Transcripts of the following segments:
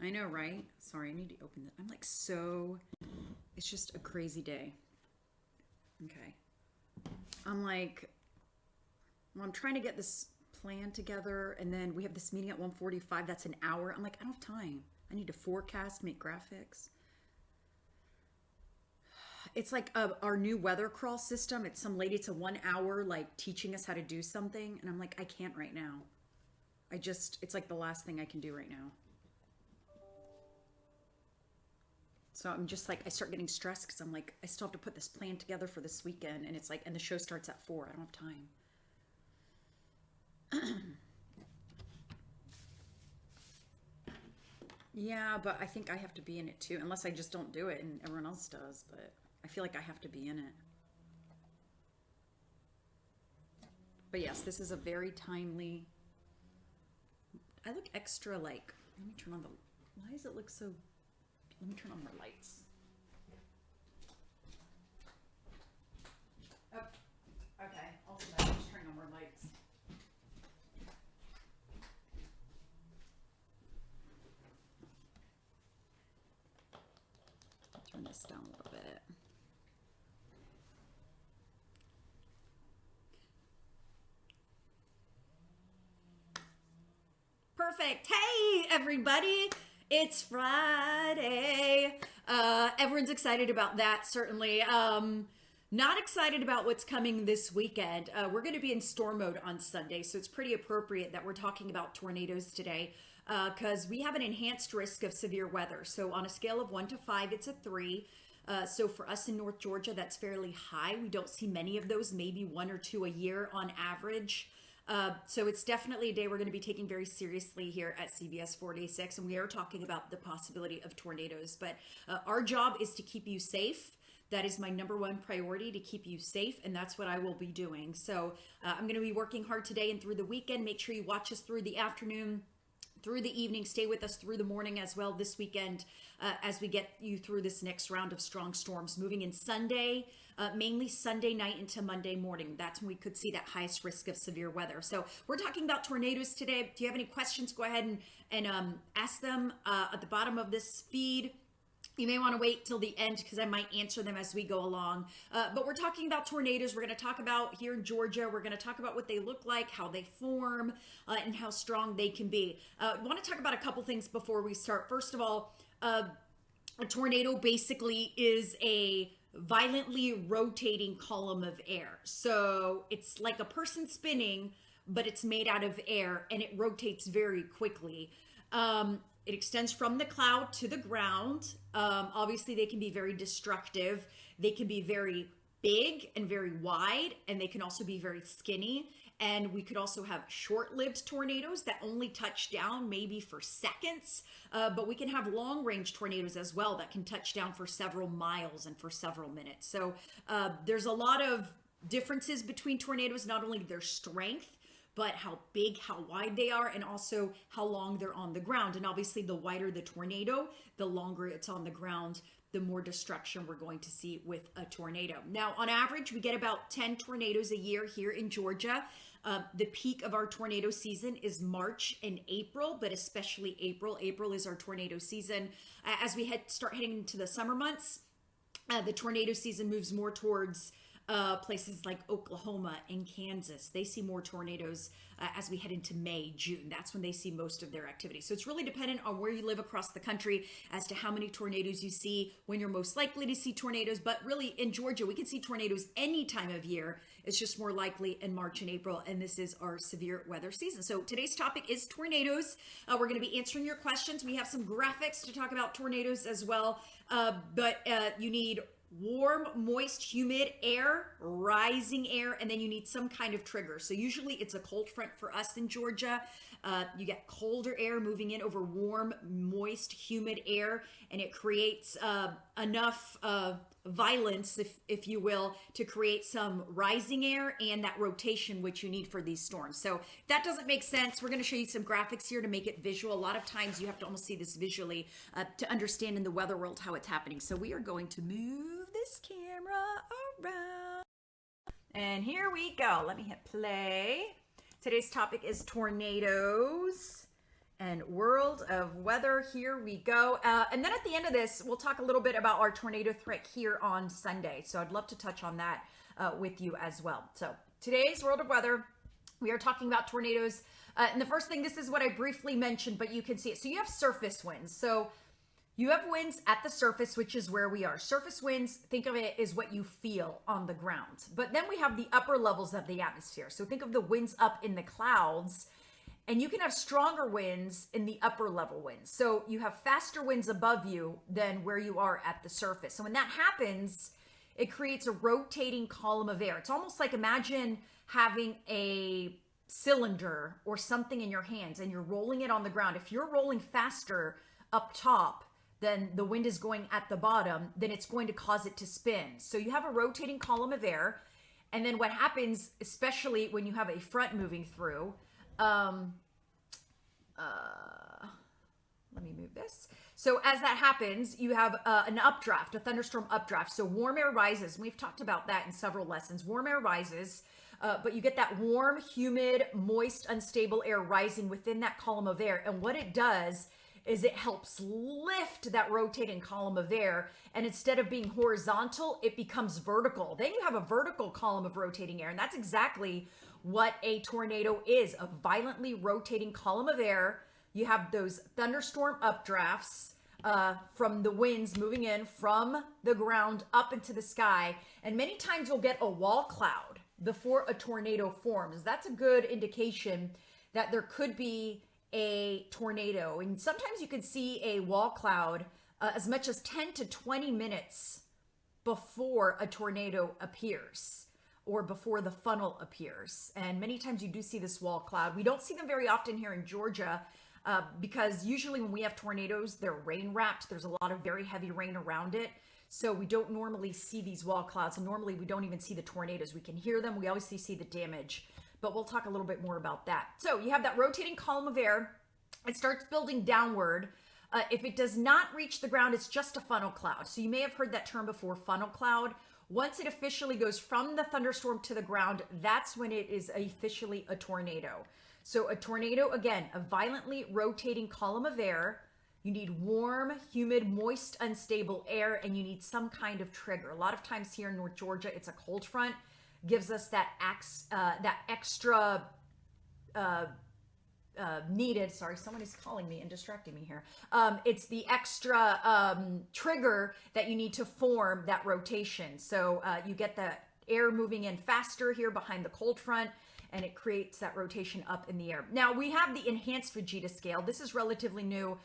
I know, right? Sorry, I need to open it. I'm like so, it's just a crazy day. Okay. I'm like, well, I'm trying to get this plan together, and then we have this meeting at 1:45. That's an hour. I'm like, I don't have time. I need to forecast, make graphics. It's like our new weather crawl system. It's some lady, it's a 1 hour like teaching us how to do something. And I'm like, I can't right now. It's like the last thing I can do right now. So I'm just like, I start getting stressed because I'm like, I still have to put this plan together for this weekend. And it's like, and the show starts at 4. I don't have time. Yeah, but I think I have to be in it too, unless I just don't do it and everyone else does. But I feel like I have to be in it. But yes, this is a very timely. I look extra like. Let me turn on the. Why does it look so? Let me turn on my lights. Oh, okay. I'll do that. Just turn on more lights. I'll turn this down a little bit. Perfect. Hey, everybody. It's Friday. Everyone's excited about that, certainly. Not excited about what's coming this weekend. We're going to be in storm mode on Sunday, so it's pretty appropriate that we're talking about tornadoes today because we have an enhanced risk of severe weather. So, on a scale of 1 to 5, it's a 3. So, for us in North Georgia, that's fairly high. We don't see many of those, maybe 1 or 2 a year on average. So it's definitely a day we're going to be taking very seriously here at CBS 486, and we are talking about the possibility of tornadoes. But our job is to keep you safe. That is my number one priority, to keep you safe, and that's what I will be doing. So I'm going to be working hard today and through the weekend. Make sure you watch us through the afternoon, through the evening. Stay with us through the morning as well this weekend as we get you through this next round of strong storms. Moving in Sunday, mainly Sunday night into Monday morning. That's when we could see that highest risk of severe weather. So we're talking about tornadoes today. Do you have any questions? Go ahead and ask them at the bottom of this feed. You may want to wait till the end because I might answer them as we go along. But we're talking about tornadoes. We're going to talk about here in Georgia. We're going to talk about what they look like, how they form, and how strong they can be. I want to talk about a couple things before we start. First of all, a tornado basically is a violently rotating column of air. So it's like a person spinning, but it's made out of air and it rotates very quickly. It extends from the cloud to the ground. Obviously, they can be very destructive. They can be very big and very wide, and they can also be very skinny. And we could also have short-lived tornadoes that only touch down maybe for seconds. But we can have long-range tornadoes as well that can touch down for several miles and for several minutes. So there's a lot of differences between tornadoes, not only their strength, but how big, how wide they are, and also how long they're on the ground. And obviously, the wider the tornado, the longer it's on the ground, the more destruction we're going to see with a tornado. Now, on average, we get about 10 tornadoes a year here in Georgia. The peak of our tornado season is March and April, but especially April. April is our tornado season. As we start heading into the summer months, the tornado season moves more towards places like Oklahoma and Kansas. They see more tornadoes as we head into May, June. That's when they see most of their activity. So it's really dependent on where you live across the country as to how many tornadoes you see, when you're most likely to see tornadoes. But really in Georgia, we can see tornadoes any time of year. It's just more likely in March and April, and this is our severe weather season. So today's topic is tornadoes. We're going to be answering your questions. We have some graphics to talk about tornadoes as well, but you need warm, moist, humid air, rising air, and then you need some kind of trigger. So usually it's a cold front for us in Georgia. You get colder air moving in over warm, moist, humid air, and it creates enough violence, if you will, to create some rising air and that rotation which you need for these storms. So if that doesn't make sense, we're going to show you some graphics here to make it visual. A lot of times you have to almost see this visually to understand in the weather world how it's happening. So we are going to move this camera around. And here we go. Let me hit play. Today's topic is tornadoes. and world of weather. Here we go. And then at the end of this, we'll talk a little bit about our tornado threat here on Sunday. So I'd love to touch on that with you as well. So today's world of weather, we are talking about tornadoes. And the first thing, this is what I briefly mentioned, but you can see it. So you have surface winds. So you have winds at the surface, which is where we are. Surface winds, think of it as what you feel on the ground. But then we have the upper levels of the atmosphere. So think of the winds up in the clouds. And you can have stronger winds in the upper level winds. So you have faster winds above you than where you are at the surface. So when that happens, it creates a rotating column of air. It's almost like, imagine having a cylinder or something in your hands and you're rolling it on the ground. If you're rolling faster up top than the wind is going at the bottom, then it's going to cause it to spin. So you have a rotating column of air. And then what happens, especially when you have a front moving through, let me move this. So as that happens, you have an updraft, a thunderstorm updraft. So warm air rises. We've talked about that in several lessons. Warm air rises, but you get that warm, humid, moist, unstable air rising within that column of air. And what it does is it helps lift that rotating column of air. And instead of being horizontal, it becomes vertical. Then you have a vertical column of rotating air. And that's exactly what a tornado is, a violently rotating column of air. You have those thunderstorm updrafts from the winds moving in from the ground up into the sky. And many times you'll get a wall cloud before a tornado forms. That's a good indication that there could be a tornado. And sometimes you can see a wall cloud as much as 10 to 20 minutes before a tornado appears, or before the funnel appears. And many times you do see this wall cloud. We don't see them very often here in Georgia because usually when we have tornadoes, they're rain wrapped. There's a lot of very heavy rain around it. So we don't normally see these wall clouds. And normally we don't even see the tornadoes. We can hear them. We always see the damage, but we'll talk a little bit more about that. So you have that rotating column of air. It starts building downward. If it does not reach the ground, it's just a funnel cloud. So you may have heard that term before, funnel cloud. Once it officially goes from the thunderstorm to the ground, that's when it is officially a tornado. So a tornado, again, a violently rotating column of air. You need warm, humid, moist, unstable air, and you need some kind of trigger. A lot of times here in North Georgia, it's a cold front, gives us that extra needed, sorry, someone is calling me and distracting me here. It's the extra trigger that you need to form that rotation. So you get the air moving in faster here behind the cold front, and it creates that rotation up in the air. Now we have the enhanced Vegeta scale. This is relatively new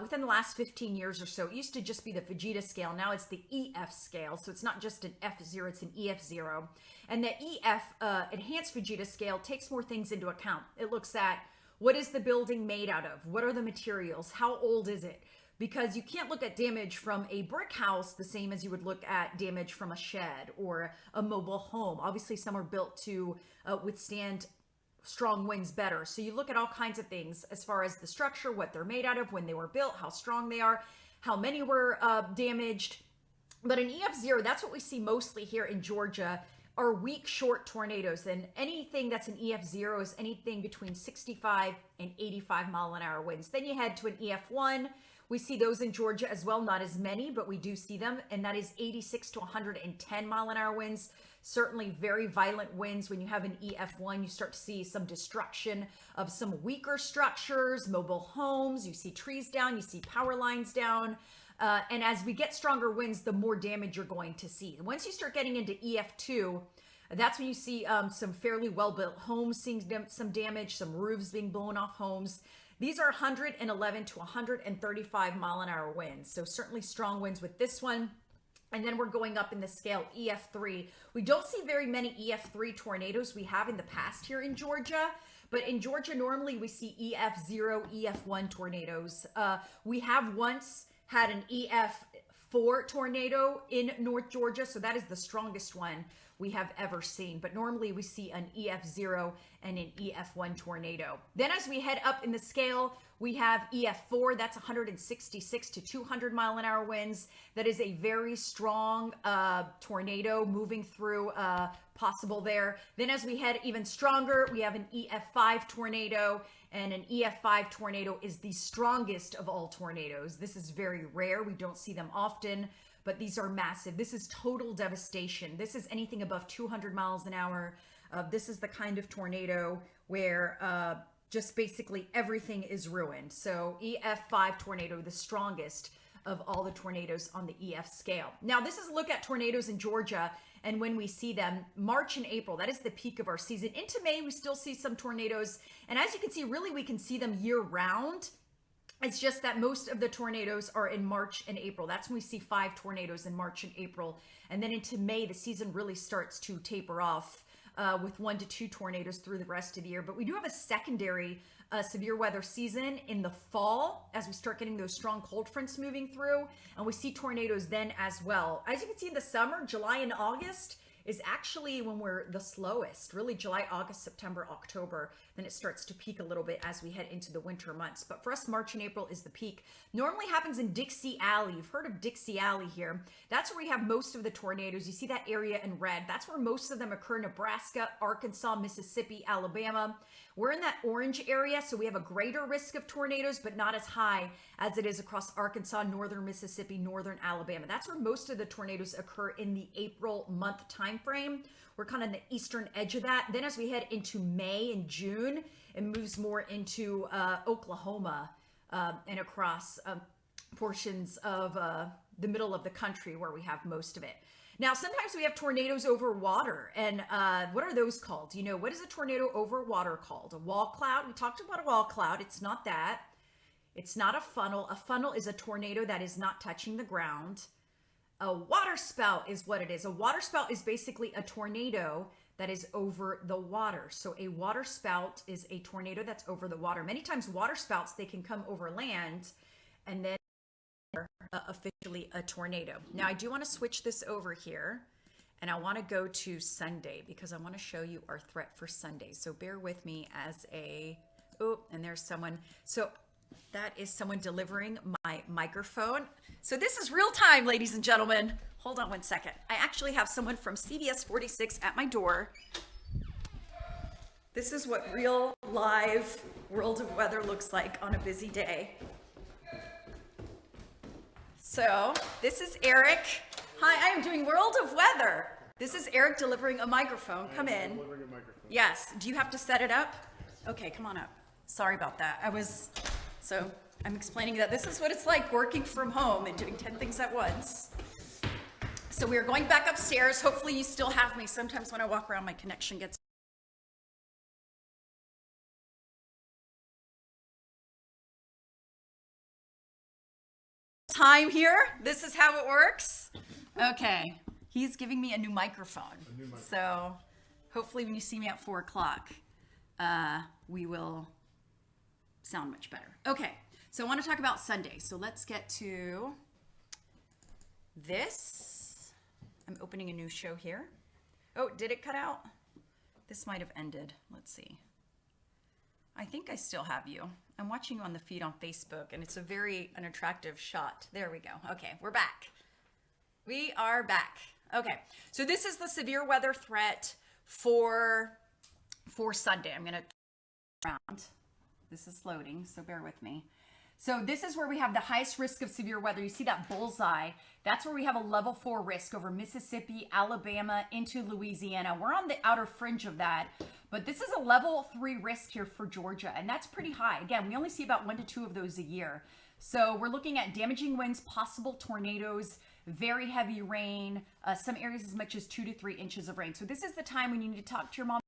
within the last 15 years or so. It used to just be the Vegeta scale. Now it's the EF scale. So it's not just an F0, it's an EF0. And the EF enhanced Vegeta scale takes more things into account. It looks at what is the building made out of? What are the materials? How old is it? Because you can't look at damage from a brick house the same as you would look at damage from a shed or a mobile home. Obviously, some are built to withstand strong winds better. So you look at all kinds of things as far as the structure, what they're made out of, when they were built, how strong they are, how many were damaged. But an EF0, that's what we see mostly here in Georgia, are weak, short tornadoes. And anything that's an EF0 is anything between 65 and 85 mile an hour winds. Then you head to an EF1. We see those in Georgia as well, not as many, but we do see them. And that is 86 to 110 mile an hour winds. Certainly very violent winds. When you have an EF1, you start to see some destruction of some weaker structures, mobile homes. You see trees down, you see power lines down. And as we get stronger winds, the more damage you're going to see. Once you start getting into EF2, that's when you see some fairly well-built homes seeing some damage, some roofs being blown off homes. These are 111 to 135 mile an hour winds. So certainly strong winds with this one. And then we're going up in the scale, EF3. We don't see very many EF3 tornadoes. We have in the past here in Georgia. But in Georgia, normally we see EF0, EF1 tornadoes. We have once had an EF4 tornado in North Georgia. So that is the strongest one we have ever seen. But normally we see an EF0 and an EF1 tornado. Then as we head up in the scale, we have EF4. That's 166 to 200 mile an hour winds. That is a very strong tornado moving through possible there. Then as we head even stronger, we have an EF5 tornado. And an EF5 tornado is the strongest of all tornadoes. This is very rare. We don't see them often, but these are massive. This is total devastation. This is anything above 200 miles an hour. This is the kind of tornado where just basically everything is ruined. So EF5 tornado, the strongest of all the tornadoes on the EF scale. Now, this is a look at tornadoes in Georgia and when we see them. March and April, that is the peak of our season. Into May, we still see some tornadoes. And as you can see, really, we can see them year round. It's just that most of the tornadoes are in March and April. That's when we see 5 tornadoes in March and April. And then into May, the season really starts to taper off with 1 to 2 tornadoes through the rest of the year. But we do have a secondary severe weather season in the fall as we start getting those strong cold fronts moving through, and we see tornadoes then as well. As you can see in the summer, July and August is actually when we're the slowest, really July, August, September, October. Then it starts to peak a little bit as we head into the winter months. But for us, March and April is the peak. Normally happens in Dixie Alley. You've heard of Dixie Alley here. That's where we have most of the tornadoes. You see that area in red. That's where most of them occur: Nebraska, Arkansas, Mississippi, Alabama. We're in that orange area, so we have a greater risk of tornadoes, but not as high as it is across Arkansas, northern Mississippi, northern Alabama. That's where most of the tornadoes occur in the April month time frame. We're kind of on the eastern edge of that. Then as we head into May and June, it moves more into Oklahoma and across portions of the middle of the country where we have most of it. Now, sometimes we have tornadoes over water. And what are those called? You know, what is a tornado over water called? A wall cloud? We talked about a wall cloud. It's not that. It's not a funnel. A funnel is a tornado that is not touching the ground. A water spout is what it is. A water spout is basically a tornado that is over the water. So a water spout is a tornado that's over the water. Many times water spouts, they can come over land and then officially a tornado. Now I do want to switch this over here and I want to go to Sunday because I want to show you our threat for Sunday. So bear with me as and there's someone. So that is someone delivering my microphone. So this is real time, ladies and gentlemen. Hold on one second. I actually have someone from CBS 46 at my door. This is what real live World of Weather looks like on a busy day. So this is Eric. Hi, I am doing World of Weather. This is Eric delivering a microphone. Come in. Delivering a microphone. Yes. Do you have to set it up? Okay, come on up. Sorry about that. So I'm explaining that this is what it's like working from home and doing 10 things at once. So we're going back upstairs. Hopefully you still have me. Sometimes when I walk around, my connection gets time here. This is how it works. Okay. He's giving me a new microphone. So hopefully when you see me at 4 o'clock, we will sound much better. Okay. So I want to talk about Sunday. So let's get to this. I'm opening a new show here. Oh, did it cut out? This might have ended. Let's see. I think I still have you. I'm watching you on the feed on Facebook, and it's a very unattractive shot. There we go. Okay, we're back. We are back. Okay, so this is the severe weather threat for Sunday. I'm going to turn around. This is loading, so bear with me. So this is where we have the highest risk of severe weather. You see that bullseye? That's where we have a level 4 risk over Mississippi, Alabama, into Louisiana. We're on the outer fringe of that, but this is a level 3 risk here for Georgia, and that's pretty high. Again, we only see about 1 to 2 of those a year. So we're looking at damaging winds, possible tornadoes, very heavy rain, some areas as much as 2 to 3 inches of rain. So this is the time when you need to talk to your mom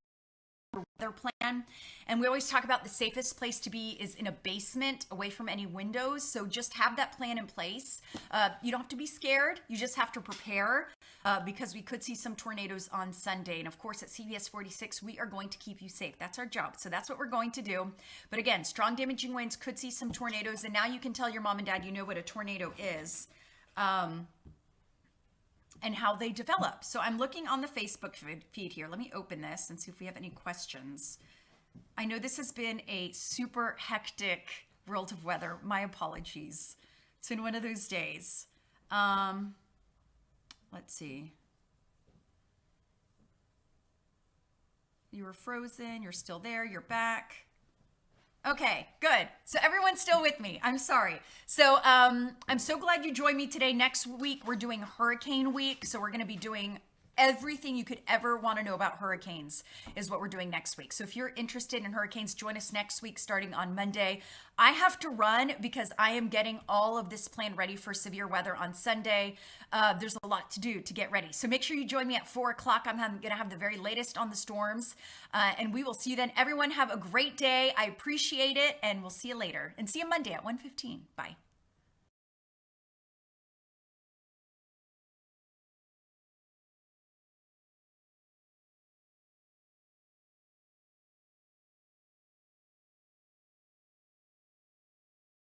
their plan. And we always talk about the safest place to be is in a basement away from any windows. So just have that plan in place. You don't have to be scared. You just have to prepare because we could see some tornadoes on Sunday. And of course at CBS 46, we are going to keep you safe. That's our job. So that's what we're going to do. But again, strong damaging winds could see some tornadoes. And now you can tell your mom and dad, you know what a tornado is. And how they develop. So I'm looking on the Facebook feed here. Let me open this and see if we have any questions. I know this has been a super hectic World of Weather. My apologies. It's been one of those days. Let's see. You were frozen. You're still there. You're back. Okay, good. So everyone's still with me. I'm sorry. So I'm so glad you joined me today. Next week we're doing Hurricane Week, so we're going to be doing everything you could ever want to know about hurricanes is what we're doing next week. So if you're interested in hurricanes, join us next week starting on Monday. I have to run because I am getting all of this plan ready for severe weather on Sunday. There's a lot to do to get ready. So make sure you join me at 4 o'clock. I'm going to have the very latest on the storms, and we will see you then. Everyone have a great day. I appreciate it, and we'll see you later. And see you Monday at 1:15. Bye.